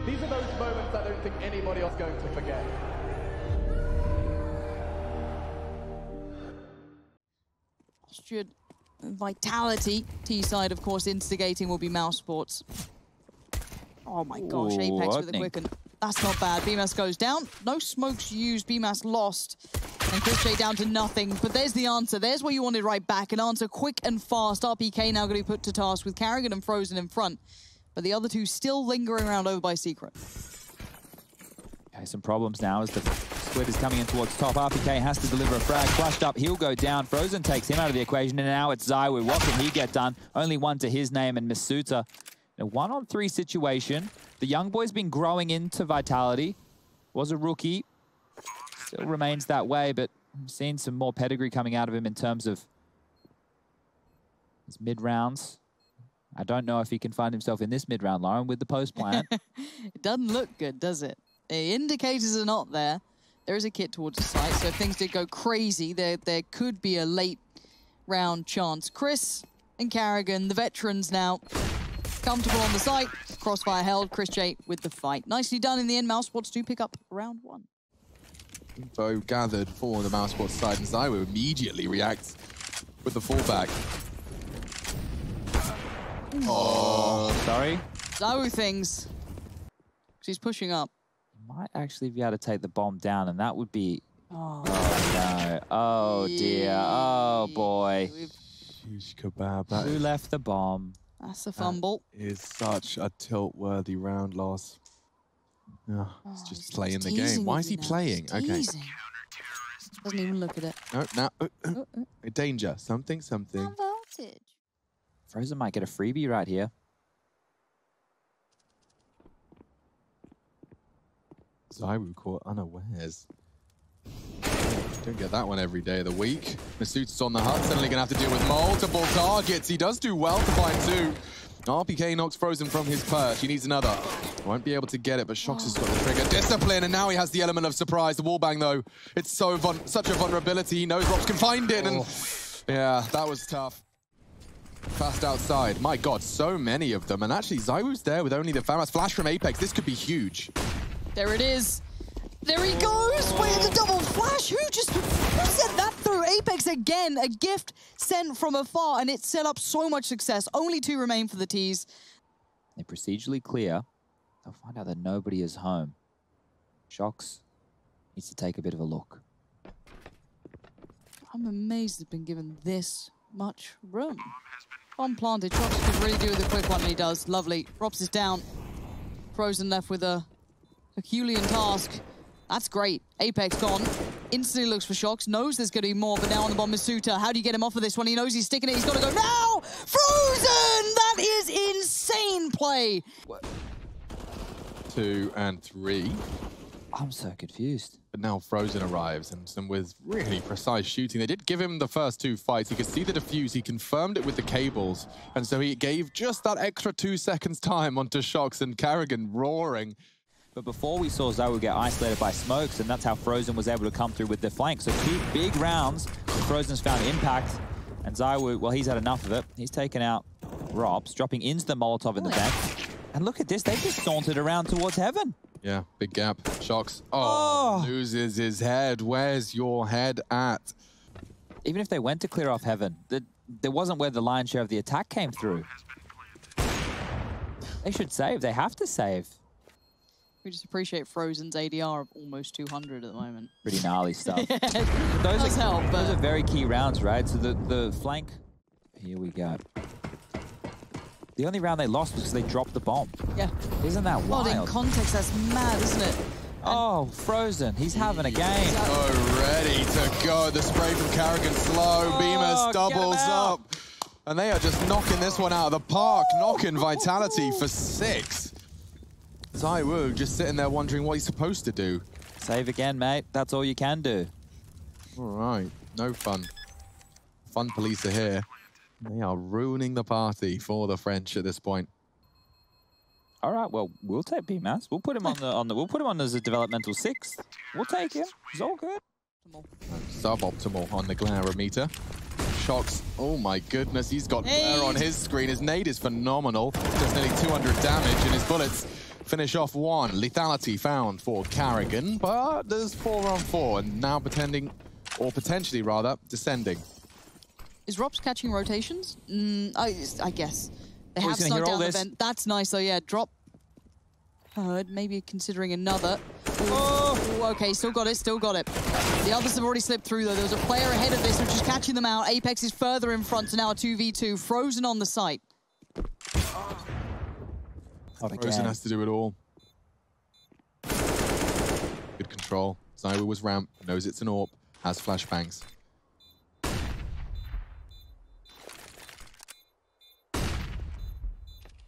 These are those moments I don't think anybody else is going to forget. Austrian Vitality. T-side, of course, instigating will be Mousesports. Oh my gosh, Ooh, Apex with a quicken. That's not bad. BMAS goes down. No smokes used. BMAS lost. And Chris down to nothing. But there's the answer. There's what you wanted right back. An answer quick and fast. RPK now going to be put to task with Carrigan and Frozen in front. But the other two still lingering around over by Secret. Okay, some problems now as the Squid is coming in towards top. RPK has to deliver a frag. Flushed up, he'll go down. Frozen takes him out of the equation. And now it's ZywOo. What can he get done? Only one to his name and Masuta. A 1-on-3 situation. The young boy's been growing into Vitality. Was a rookie. Still remains that way, but I'm seeing some more pedigree coming out of him in terms of his mid-rounds. I don't know if he can find himself in this mid-round, Lauren, with the post plant. It doesn't look good, does it? The indicators are not there. There is a kit towards the site, so if things did go crazy, there could be a late round chance. Chris and Carrigan, the veterans now, comfortable on the site. Crossfire held. Chris J with the fight. Nicely done in the end. Mousesports do pick up round 1. Info gathered for the Mousesports side, and ZywOo immediately reacts with the fallback. Oh, sorry. ZywOo things. She's pushing up. Might actually be able to take the bomb down, and that would be... Oh, no. Oh, dear. Oh, boy. Huge kebab. Who left the bomb? That's a fumble. Is such a tilt-worthy round loss. Oh, he's just playing the game. Why is he playing? Okay. Doesn't even look at it. No, now, danger. Something. Advantage. Frozen might get a freebie right here. ZywOo caught unawares. Don't get that one every day of the week. Masuta's on the hut, suddenly gonna have to deal with multiple targets. He does do well to find 2. RPK knocks Frozen from his perch. He needs another. Won't be able to get it, but Shox has got the trigger. Discipline, and now he has the element of surprise. The wallbang, though, it's such a vulnerability. He knows Rops can find it, and yeah, that was tough. Fast outside. My God, so many of them. And actually, ZywOo's there with only the FAMAS flash from Apex. This could be huge. There it is. There he goes! Wait, the double flash! Who sent that through? Apex again, a gift sent from afar, and it set up so much success. Only 2 remain for the T's. They procedurally clear. They'll find out that nobody is home. Shox needs to take a bit of a look. I'm amazed they've been given this much room. Bomb planted. Shox could really do with a quick one, and he does. Lovely. Rops is down. Frozen left with a Herculean task. That's great. Apex gone. Instantly looks for Shox. Knows there's going to be more, but now on the bomb is Masuta. How do you get him off of this one? He knows he's sticking it. He's got to go now! Frozen! That is insane play. 2 and 3. I'm so confused. But now Frozen arrives, and with really precise shooting. They did give him the first 2 fights. He could see the defuse. He confirmed it with the cables. And so he gave just that extra 2 seconds time onto Shox, and Carrigan roaring. But before we saw ZywOo get isolated by smokes, and that's how Frozen was able to come through with their flank. So 2 big rounds. Frozen's found impact. And ZywOo, well, he's had enough of it. He's taken out Rops, dropping into the Molotov in the vent. And look at this. They just sauntered around towards heaven. Yeah, big gap. Shox. Oh, loses his head. Where's your head at? Even if they went to clear off heaven, there wasn't where the lion's share of the attack came through. They should save. They have to save. We just appreciate Frozen's ADR of almost 200 at the moment. Pretty gnarly stuff. Yeah, those are very key rounds, right? So the flank... Here we go. The only round they lost was because they dropped the bomb. Yeah. Isn't that wild? Well, in context, that's mad, isn't it? Oh, Frozen. He's having a game. Oh, ready to go. The spray from Carrigan slow. BMAS doubles up. And they are just knocking this one out of the park. Knocking Vitality for 6. ZywOo just sitting there wondering what he's supposed to do. Save again, mate. That's all you can do. All right. No fun. Fun police are here. They are ruining the party for the French at this point. All right, well, we'll take BMAS. We'll put him on the we'll put him on as a developmental 6th. We'll take him. It's all good. Suboptimal on the glare meter. Shox. Oh my goodness, he's got glare on his screen. His nade is phenomenal. Does nearly 200 damage, and his bullets finish off one. Lethality found for Carrigan, but there's 4-on-4, and now potentially rather, descending. Is Rops catching rotations? I guess. They have he's gonna slowed hear all down the this. vent. That's nice, though, yeah. Drop. Heard, maybe considering another. Ooh, okay, still got it, still got it. The others have already slipped through, though. There was a player ahead of this, which is catching them out. Apex is further in front, so now a 2v2. Frozen on the site. Frozen has to do it all. Good control. Zywu was ramp, knows it's an AWP, has flashbangs.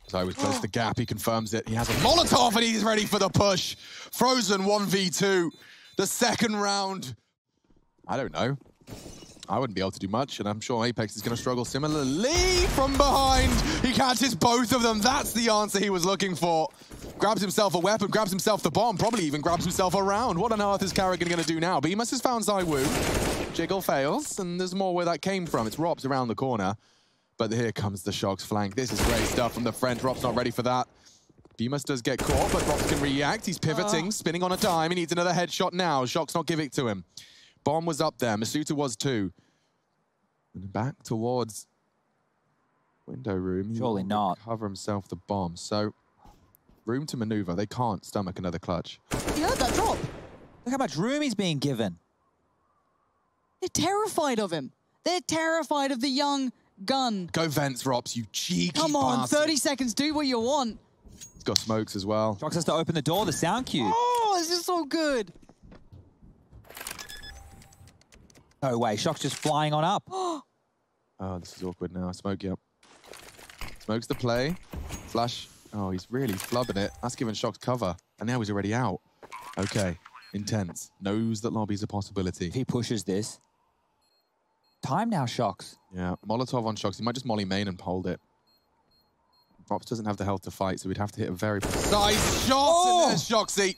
Zywu's close to the gap, he confirms it. He has a Molotov and he's ready for the push. Frozen 1v2, the second round. I don't know. I wouldn't be able to do much, and I'm sure Apex is going to struggle similarly. From behind, he catches both of them. That's the answer he was looking for. Grabs himself a weapon, grabs himself the bomb, probably even grabs himself a round. What on earth is Carrigan going to do now? Bemus has found Zywu. Jiggle fails, and there's more where that came from. It's Robs around the corner. But here comes the Shox flank. This is great stuff from the French. Rob's not ready for that. Bemus does get caught, but Robs can react. He's pivoting, spinning on a dime. He needs another headshot now. Shox not giving it to him. Bomb was up there. Masuta was too. And back towards window room. Surely not. Cover himself the bomb. So room to maneuver. They can't stomach another clutch. You heard that drop? Look how much room he's being given. They're terrified of him. They're terrified of the young gun. Go vents, Rops, you cheeky Come on, bastard. 30 seconds, do what you want. He's got smokes as well. Shox has to open the door, the sound cue. Oh, this is so good. No way, Shox just flying on up. Oh, this is awkward now. Smoke, yep. Smokes the play. Flash. Oh, he's really flubbing it. That's giving Shox cover. And now he's already out. Okay, intense. Knows that lobby's a possibility. If he pushes this. Time now, Shox. Yeah, Molotov on Shox. He might just molly main and hold it. Rops doesn't have the health to fight, so we'd have to hit a very precise shot. Oh! And there's Shoxy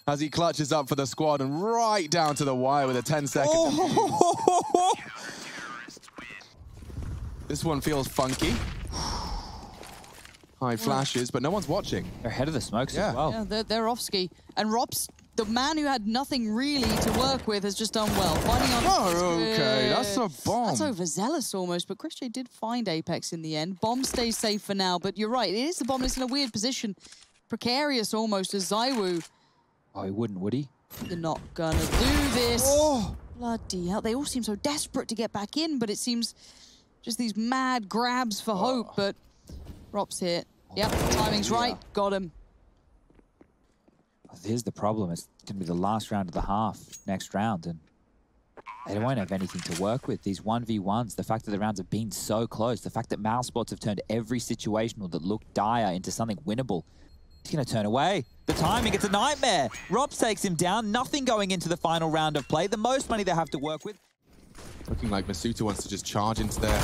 as he clutches up for the squad and right down to the wire with a 10-second. Oh! This one feels funky. High flashes, but no one's watching. They're ahead of the smokes as well. Yeah, they're off ski. And Rops, the man who had nothing really to work with, has just done well. Finding on Oh, okay, that's a bomb. That's overzealous almost, but Chris J did find Apex in the end. Bomb stays safe for now, but you're right, it is the bomb that's in a weird position. Precarious almost as Zywu. Oh, he wouldn't, would he? You're not gonna do this. Oh! Bloody hell, they all seem so desperate to get back in, but it seems just these mad grabs for hope, but Rops here. Yep, timing's right, got him. Here's the problem. It's going to be the last round of the half next round, and they won't have anything to work with. These 1v1s, the fact that the rounds have been so close, the fact that Mousesports have turned every situational that looked dire into something winnable. He's going to turn away. The timing, it's a nightmare. Rops takes him down. Nothing going into the final round of play. The most money they have to work with. Looking like Masuta wants to just charge into their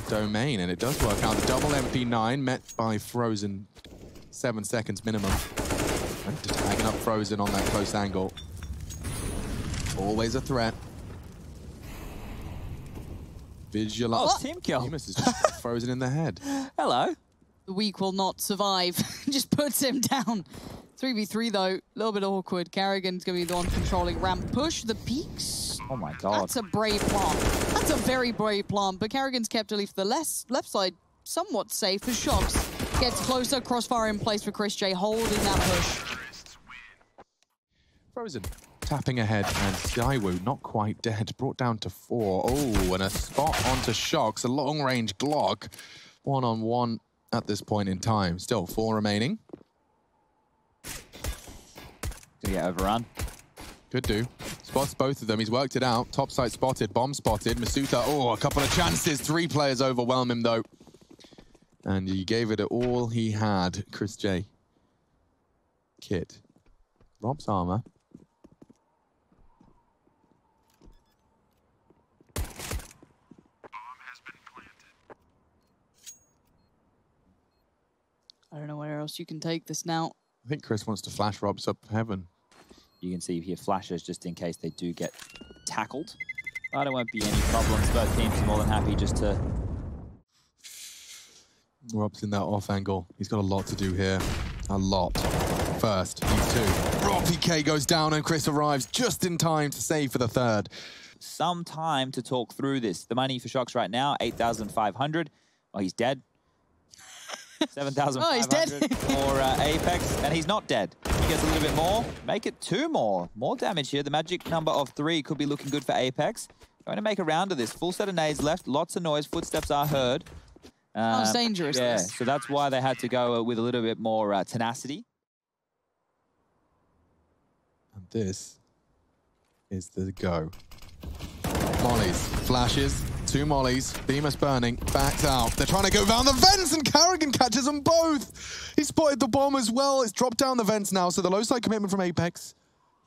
domain, and it does work out. The double MP9 met by Frozen, 7 seconds minimum. And just tagging up Frozen on that close angle. Always a threat. Visual. Oh, team kill. Bemus is just Frozen in the head. Hello. The weak will not survive. Just puts him down. 3v3 though, a little bit awkward. Carrigan's gonna be the one controlling ramp push. The peaks. Oh my god. That's a brave plant. That's a very brave plant, but Carrigan's kept at least the left side somewhat safe as Shox gets closer. Crossfire in place for Chris J, holding that push. Frozen tapping ahead, and Zywu not quite dead, brought down to 4. Oh, and a spot onto Shox, a long-range Glock. 1-on-1 at this point in time. Still 4 remaining. Gonna get overrun. Could do. Spots both of them. He's worked it out. Top side spotted, bomb spotted. Masuta, oh, a couple of chances. 3 players overwhelm him, though. And he gave it all he had. Chris J. Kit. Rob's armor. I don't know where else you can take this now. I think Chris wants to flash Rob's up heaven. You can see here flashes just in case they do get tackled. But it won't be any problems. Both teams are more than happy just to... Rob's in that off angle. He's got a lot to do here. a lot. First, these two. Raw PK goes down and Chris arrives just in time to save for the third. Some time to talk through this. The money for Shox right now, 8,500. Oh, he's dead. 7,500 he's dead. for Apex, and he's not dead. He gets a little bit more. Make it 2 more. More damage here. The magic number of 3 could be looking good for Apex. Going to make a round of this. Full set of nades left. Lots of noise. Footsteps are heard. Sounds dangerous. Yeah, This. so that's why they had to go with a little bit more tenacity. And this is the go. Mollies, flashes, 2 mollies. Bemis burning, backs out. They're trying to go down the vents and Carrigan catches them both. He spotted the bomb as well. It's dropped down the vents now, so the low side commitment from Apex.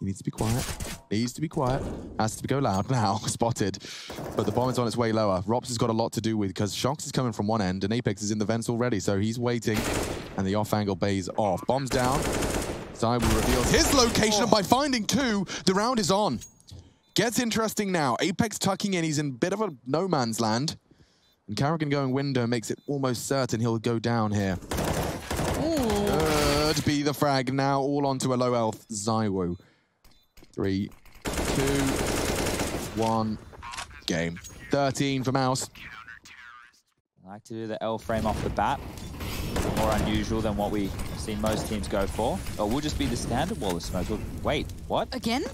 He needs to be quiet. Needs to be quiet. Has to go loud now. Spotted. But the bomb is on its way lower. Rops has got a lot to do with because Shox is coming from one end and Apex is in the vents already, so he's waiting. And the off-angle bay's off. Bomb's down. Zywoo reveals his location and by finding 2, the round is on. Gets interesting now. Apex tucking in. He's in a bit of a no man's land. And Carrigan going window makes it almost certain he'll go down here. Could be the frag now. All onto a low health Zywoo. 3, 2, 1. Game. 13 for Mouse. I like to do the L frame off the bat. More unusual than what we've seen most teams go for. Or will just be the standard wall of smoke. Wait, what? Again?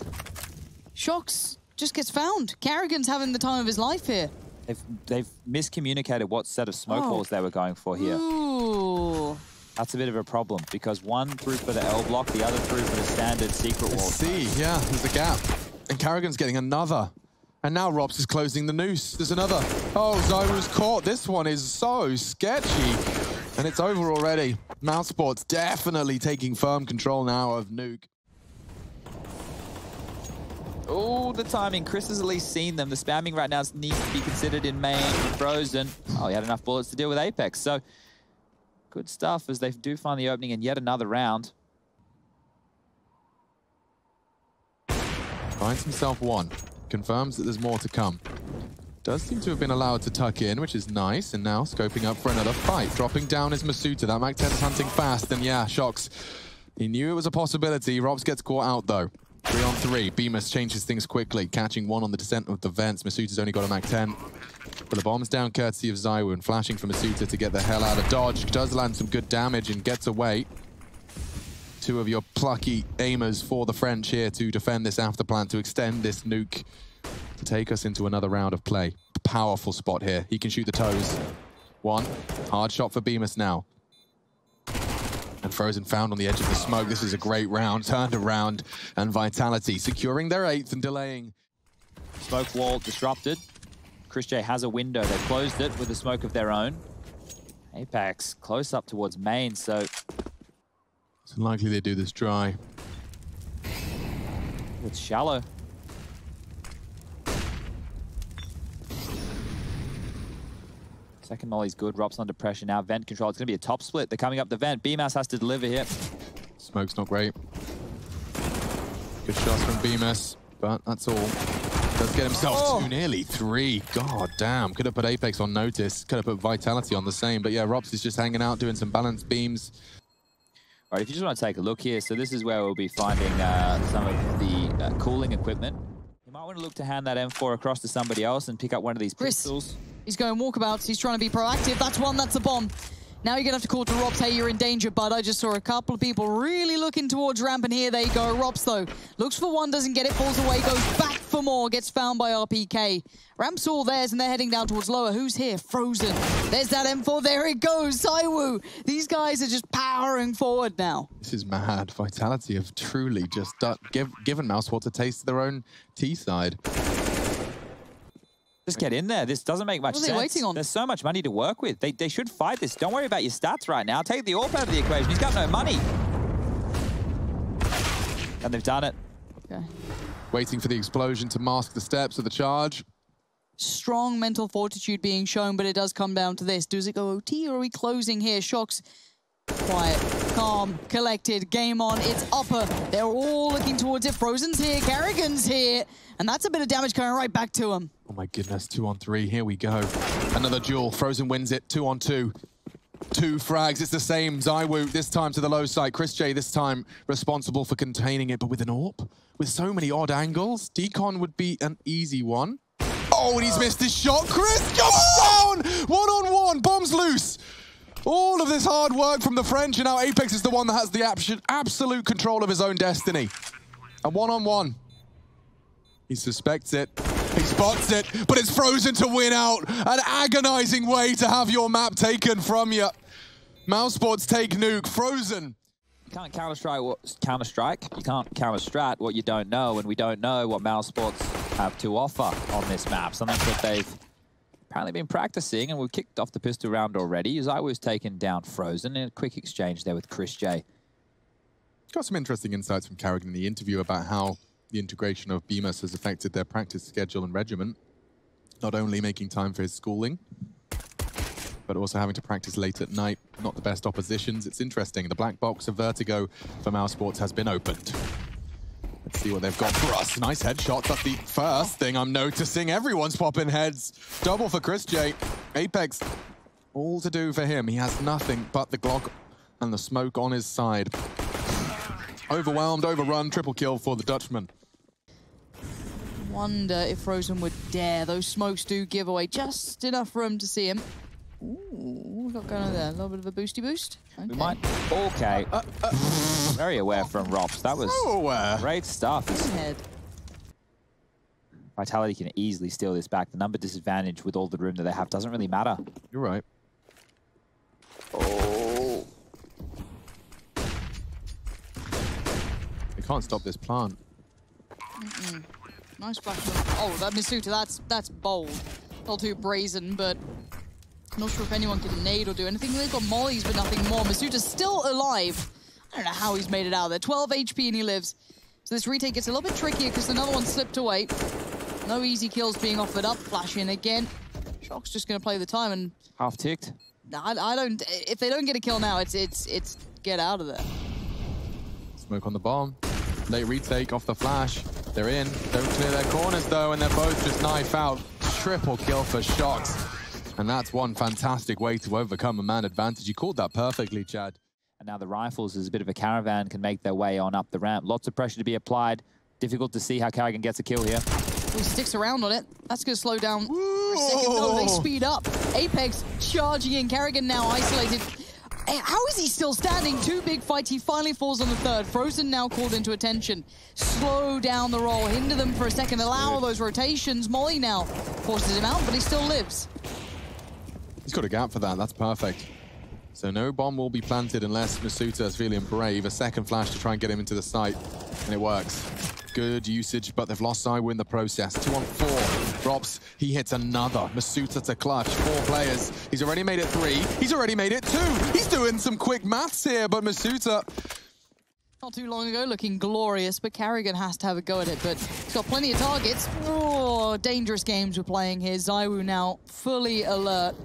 Shox just gets found. Carrigan's having the time of his life here. They've miscommunicated what set of smoke walls they were going for here. Ooh. That's a bit of a problem because one through for the L block, the other through for the standard secret wall. See, yeah, there's a gap. And Carrigan's getting another. And now Rops is closing the noose. There's another. Oh, Zywoo's caught. This one is so sketchy. And it's over already. Mousesports definitely taking firm control now of Nuke. Oh, the timing. Chris has at least seen them. The spamming right now needs to be considered in main. Frozen. Oh, he had enough bullets to deal with Apex. So good stuff as they do find the opening in yet another round. Finds himself 1. Confirms that there's more to come. Does seem to have been allowed to tuck in, which is nice. And now scoping up for another fight. Dropping down is Masuta. That Mac 10's hunting fast. And yeah, Shox. He knew it was a possibility. Robs gets caught out though. 3 on 3. Bemis changes things quickly. Catching 1 on the descent of the vents. Masuta's only got a Mac 10. But the bomb's down courtesy of Zywoo and flashing for Masuta to get the hell out of dodge. Does land some good damage and gets away. 2 of your plucky aimers for the French here to defend this afterplant, to extend this nuke, to take us into another round of play. Powerful spot here. He can shoot the toes. 1. Hard shot for Bemis now. And Frozen found on the edge of the smoke. This is a great round. Turned around. And Vitality securing their 8th and delaying. Smoke wall disrupted. Chris J has a window. They closed it with a smoke of their own. Apex close up towards main, so it's unlikely they do this dry. it's shallow. Second molly's good. Rops under pressure now. Vent control. It's going to be a top split. They're coming up the vent. Bemis has to deliver here. Smoke's not great. Good shots from Bemis, but that's all. Does get himself 2, nearly 3. God damn. Could have put Apex on notice. Could have put Vitality on the same. But yeah, Rops is just hanging out, doing some balanced beams. All right, if you just want to take a look here, so this is where we'll be finding some of the cooling equipment. You might want to look to hand that M4 across to somebody else and pick up one of these pistols. He's going walkabouts. He's trying to be proactive. That's one. That's a bomb. Now you're going to have to call to Rops. Hey, you're in danger, bud. I just saw a couple of people really looking towards ramp, and here they go. Rops, though, looks for one, doesn't get it, falls away, goes back for more, gets found by RPK. Ramp's all theirs, and they're heading down towards lower. Who's here? Frozen. There's that M4. There it goes. Zywoo. These guys are just powering forward now. This is mad. Vitality have truly just given Mousesports a taste of their own T-side. Just get in there. This doesn't make much sense. What are they waiting on? There's so much money to work with. They should fight this. Don't worry about your stats right now. Take the AWP out of the equation. He's got no money. And they've done it. Okay. Waiting for the explosion to mask the steps of the charge. Strong mental fortitude being shown, but it does come down to this. Does it go OT or are we closing here? Shox. Quiet, calm, collected, game on, it's upper. They're all looking towards it. Frozen's here, Carrigan's here, and that's a bit of damage coming right back to him. Oh my goodness, 2 on 3, here we go. Another duel, Frozen wins it, 2 on 2. 2 frags. It's the same. ZywOo this time to the low side. Chris J this time responsible for containing it, but with an AWP. With so many odd angles, Decon would be an easy one. Oh, and he's missed his shot. Chris comes down! 1-on-1, bombs loose. All of this hard work from the French, and now Apex is the one that has the absolute control of his own destiny. A 1-on-1. He suspects it. He spots it, but it's Frozen to win out. An agonizing way to have your map taken from you. Mousesports take nuke. Frozen. You can't counter-strike. You can't counter-strat what you don't know, and we don't know what Mousesports have to offer on this map. Something that they've apparently been practicing, and we've kicked off the pistol round already. ZywOo's taken down Frozen in a quick exchange there with Chris J. Got some interesting insights from Carrigan in the interview about how the integration of BMUS has affected their practice schedule and regimen. Not only making time for his schooling, but also having to practice late at night. Not the best oppositions. It's interesting. The black box of Vertigo for Mousesports has been opened. Let's see what they've got for us. Nice headshots. That's the first thing I'm noticing. Everyone's popping heads. Double for Chris J. Apex, all to do for him. He has nothing but the Glock and the smoke on his side. Overwhelmed, overrun, triple kill for the Dutchman. Wonder if Frozen would dare. Those smokes do give away just enough room to see him. Ooh, what we got going on there? A little bit of a boosty boost. Okay. We might. Okay. Very aware from Rops. That was So aware. Great stuff. Head. Vitality can easily steal this back. The number disadvantage with all the room that they have doesn't really matter. You're right. Oh. They can't stop this plant. Nice flash. Oh, that Masuta, that's bold. Not too brazen, but not sure if anyone can nade or do anything. They've got mollies, but nothing more. Masuta's still alive. I don't know how he's made it out of there. 12 HP and he lives. So this retake gets a little bit trickier because another one slipped away. No easy kills being offered up. Flash in again. Shock's just going to play the time and... Half ticked. I don't... If they don't get a kill now, it's get out of there. Smoke on the bomb. Late retake off the flash. They're in. Don't clear their corners, though, and they're both just knife out. Triple kill for Shocks. And that's one fantastic way to overcome a man advantage. You called that perfectly, Chad. And now the rifles, as a bit of a caravan, can make their way on up the ramp. Lots of pressure to be applied. Difficult to see how Carrigan gets a kill here. He sticks around on it. That's going to slow down for a second. No, they speed up. Apex charging in. Carrigan now isolated. How is he still standing? 2 big fights. He finally falls on the 3rd. Frozen now called into attention. Slow down the roll. Hinder them for a second. Allow those rotations. Molly now forces him out, but he still lives. He's got a gap for that. That's perfect. So no bomb will be planted unless Masuta is feeling brave. A second flash to try and get him into the site. And it works. Good usage, but they've lost ZywOo in the process. 2 on 4. Drops. He hits another. Masuta to clutch. 4 players. He's already made it 3. He's already made it 2. He's doing some quick maths here, but Masuta... Not too long ago, looking glorious, but Carrigan has to have a go at it, but he's got plenty of targets. Oh, dangerous games we're playing here. ZywOo now fully alert.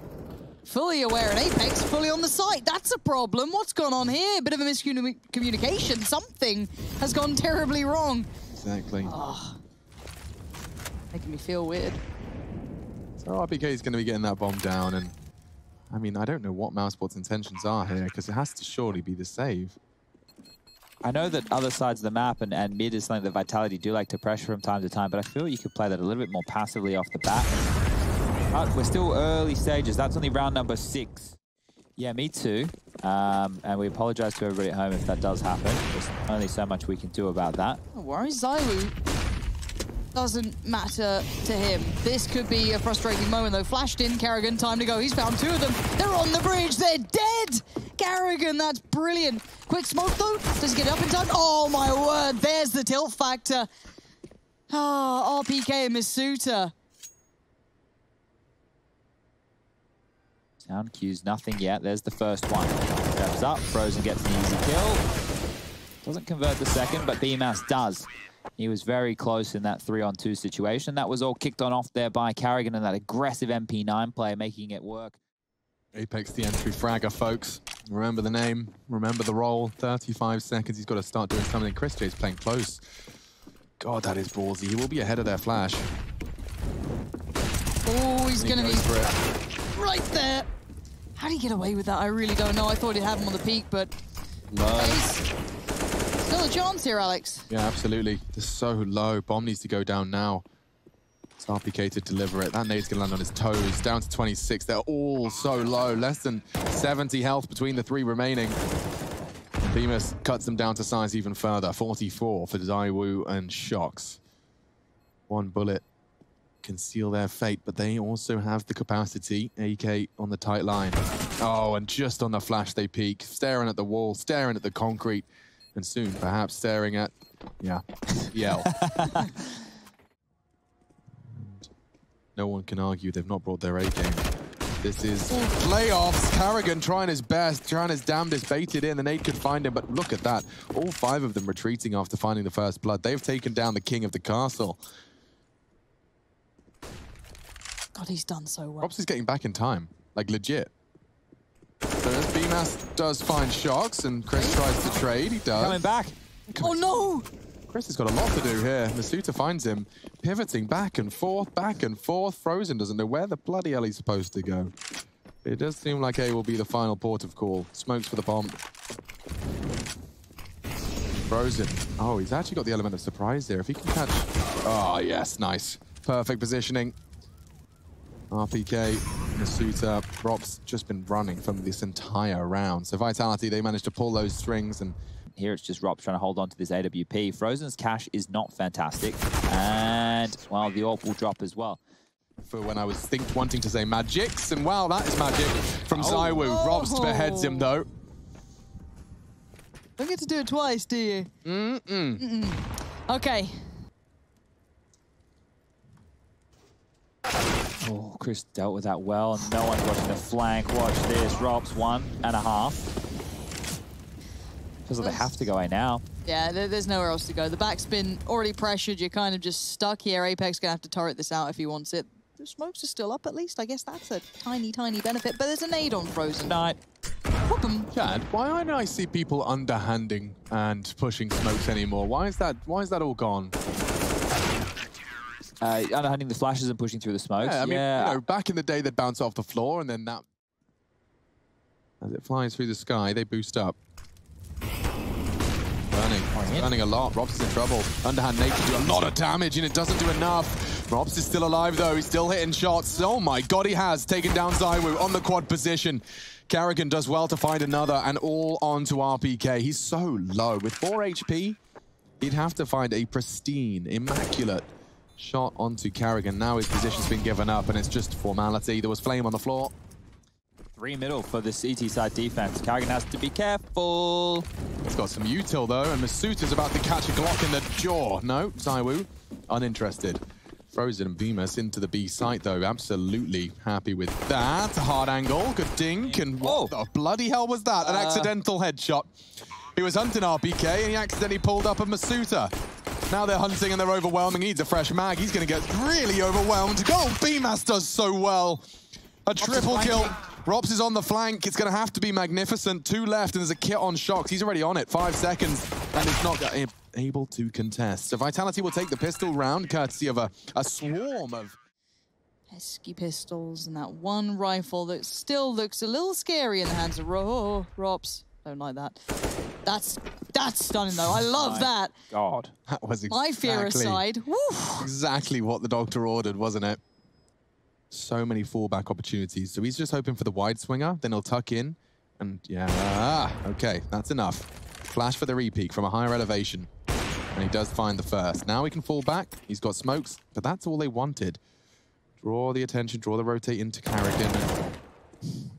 Fully aware at Apex, fully on the site. That's a problem. What's gone on here? Bit of a miscommunication. Something has gone terribly wrong. Exactly. Oh, making me feel weird. So RPK is going to be getting that bomb down, and I mean, I don't know what Mousesports' intentions are here, because it has to surely be the save. I know that other sides of the map and mid is something that Vitality do like to pressure from time to time, but I feel you could play that a little bit more passively off the bat. But we're still early stages. That's only round number 6. Yeah, me too. And we apologize to everybody at home if that does happen. There's only so much we can do about that. No worries, ZywOo doesn't matter to him. This could be a frustrating moment though. Flashed in, Carrigan, time to go. He's found 2 of them. They're on the bridge, they're dead! Carrigan, that's brilliant. Quick smoke though, does he get up in time? Oh my word, there's the tilt factor. Oh, RPK and Masuta. Sound cues, nothing yet. There's the first one. Steps up, Frozen gets an easy kill. Doesn't convert the second, but BMAS does. He was very close in that 3-on-2 situation. That was all kicked on off there by Carrigan and that aggressive MP9 play, making it work. Apex the entry fragger, folks. Remember the name, remember the role. 35 seconds, he's got to start doing something. Chris J's playing close. God, that is ballsy. He will be ahead of their flash. Oh, he's going to be right there. How do you get away with that? I really don't know. I thought he'd have him on the peak, but... Low. Still a chance here, Alex. Yeah, absolutely. They're so low. Bomb needs to go down now. It's RPK to deliver it. That nade's going to land on his toes. Down to 26. They're all so low. Less than 70 health between the 3 remaining. Bemis cuts them down to size even further. 44 for ZywOo and Shox. 1 bullet can seal their fate, but they also have the capacity. AK on the tight line. Oh, and just on the flash they peek. Staring at the wall, staring at the concrete, and soon perhaps staring at, yeah, Yell. No one can argue they've not brought their A game. This is playoffs. Carrigan trying his best, trying his damnedest, baited in, the nade could find him, but look at that. All 5 of them retreating after finding the first blood. They've taken down the king of the castle. God, he's done so well. Rops is getting back in time, like legit. So as Bemis does find Shox and Chris tries to trade, he does. Coming back. Oh no! Chris has got a lot to do here. Masuta finds him pivoting back and forth, back and forth. Frozen doesn't know where the bloody hell he's supposed to go. It does seem like A will be the final port of call. Smokes for the bomb. Frozen. Oh, he's actually got the element of surprise there. If he can catch... Oh, yes, nice. Perfect positioning. RPK, Masuta, Rops just been running from this entire round. So Vitality, they managed to pull those strings, and here it's just Rops trying to hold on to this AWP. Frozen's cash is not fantastic. And, well, the AWP will drop as well. For when I was wanting to say magics, and wow, that is magic from ZywOo. Rops spearheads him, though. Don't get to do it twice, do you? Okay. Oh, Chris dealt with that well, and no one's watching the flank. Watch this, Rops 1.5. Feels like they have to go A now. Yeah, there's nowhere else to go. The backspin already pressured. You're kind of just stuck here. Apex gonna have to turret this out if he wants it. The smokes are still up at least. I guess that's a tiny, tiny benefit. But there's a nade on Frozen. Night. Chad, why don't I see people underhanding and pushing smokes anymore? Why is that all gone? Underhanding the flashes and pushing through the smokes. Yeah, I mean, you know, back in the day, they'd bounce off the floor, and then that... As it flies through the sky, they boost up. Burning a lot. Rops is in trouble. Underhand nade can do a lot of damage, and it doesn't do enough. Rops is still alive, though. He's still hitting shots. Oh, my God, he has taken down ZywOo on the quad position. Carrigan does well to find another, and all onto RPK. He's so low. With 4 HP, he'd have to find a pristine, immaculate shot onto Carrigan. Now his position's been given up, and it's just formality. There was flame on the floor. 3 middle for the CT side defense. Carrigan has to be careful. He's got some util, though, and Masuta's about to catch a Glock in the jaw. No, ZywOo, uninterested. Frozen and Bemis into the B site, though. Absolutely happy with that. Hard angle, good dink, and what the bloody hell was that? An accidental headshot. He was hunting RPK, and he accidentally pulled up a Masuta. Now they're hunting and they're overwhelming. He needs a fresh mag. He's going to get really overwhelmed. Oh, Bemis does so well. A triple kill. Rops is on the flank. It's going to have to be magnificent. 2 left, and there's a kit on Shox. He's already on it. 5 seconds, and it's not able to contest. So Vitality will take the pistol round, courtesy of a swarm of pesky pistols and that one rifle that still looks a little scary in the hands of Rops. Don't like that. That's stunning, though. I love that. God. That was my fear aside. Exactly what the doctor ordered, wasn't it? So many fallback opportunities. So he's just hoping for the wide swinger, then he'll tuck in, and yeah, okay, that's enough. Flash for the repeat from a higher elevation, and he does find the first. Now he can fall back. He's got smokes, but that's all they wanted. Draw the attention, draw the rotate into Carrigan, and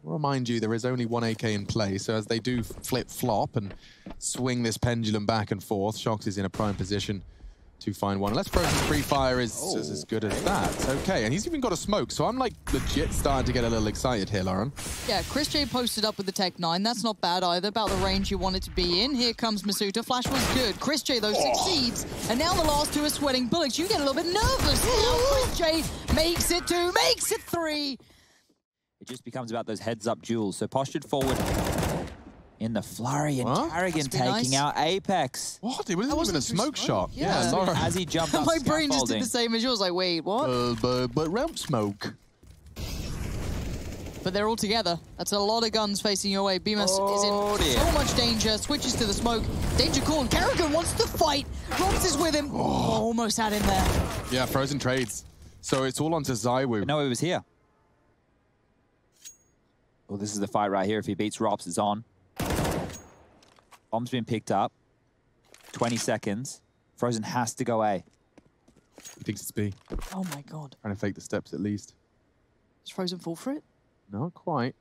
remind you, there is only 1 AK in play, so as they do flip-flop and swing this pendulum back and forth, Shox is in a prime position to find one. Unless Frozen's free fire is as good as that. Okay, and he's even got a smoke, so I'm like legit starting to get a little excited here, Lauren. Yeah, Chris J posted up with the Tech 9. That's not bad either, about the range you want it to be in. Here comes Masuta. Flash was good. Chris J, though, succeeds. And now the last 2 are sweating bullets. You get a little bit nervous now. Chris J makes it 2, makes it 3. It just becomes about those heads-up duels. So postured forward in the flurry, and Carrigan taking out Apex. What? It wasn't even a smoke shot. Yeah, Lauren. As he jumped up my brain just did the same as yours. Like, wait, what? But ramp smoke. but they're all together. That's a lot of guns facing your way. Bemis is in so much danger. Switches to the smoke. Danger called. Kerrigan wants to fight. Robs is with him. Almost had him there. Yeah, Frozen trades. So it's all onto ZywOo. No, he was here. Well, this is the fight right here. If he beats Robs, it's on. Bomb's been picked up. 20 seconds. Frozen has to go A. He thinks it's B. Oh my god. Trying to fake the steps at least. Is Frozen fall for it? Not quite.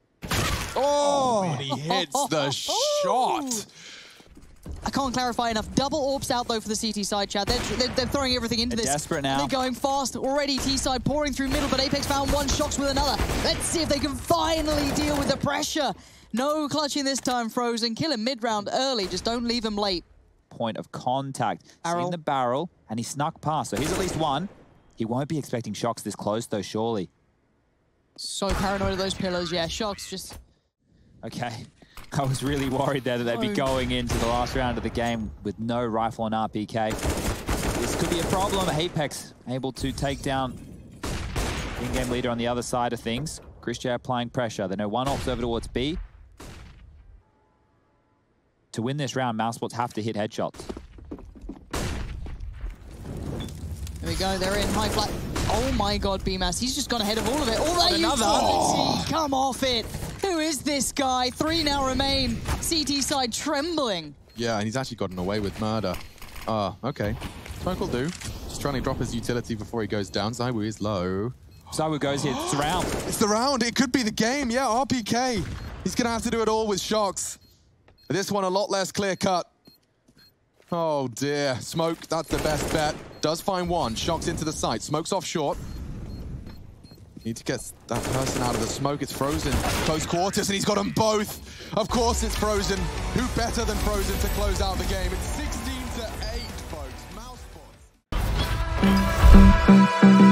Oh, and he hits the shot. I can't clarify enough. Double orbs out though for the CT side, Chad. They're throwing everything into They're this. Desperate now. They're going fast already. T-side pouring through middle, but Apex found one. Shox with another. Let's see if they can finally deal with the pressure. No clutching this time, Frozen. Kill him mid-round early. Just don't leave him late. Point of contact. Barrel. Seen the barrel, and he snuck past. So he's at least one. He won't be expecting Shox this close, though, surely. So paranoid of those pillars. Yeah, Shox just... Okay. I was really worried there that they'd be going into the last round of the game with no rifle on RPK. This could be a problem. Apex able to take down the in-game leader on the other side of things. Chris J applying pressure. They know one ops over towards B. To win this round, Mousesports have to hit headshots. There we go. They're in high flat. Oh my god, BMAS. He's just gone ahead of all of it. All that you come off it. Who is this guy? 3 now remain. CT side trembling. Yeah, and he's actually gotten away with murder. Okay. Smoke will do. Just trying to drop his utility before he goes down. ZywOo is low. ZywOo goes here. It's the round. It's the round. It could be the game. Yeah, RPK. He's going to have to do it all with Shox. This one a lot less clear-cut. Oh, dear. Smoke, that's the best bet. Does find one. Shox into the site. Smoke's off short. Need to get that person out of the smoke. It's Frozen. Close quarters, and he's got them both. Of course it's Frozen. Who better than Frozen to close out the game? It's 16-8, folks. Mousesports.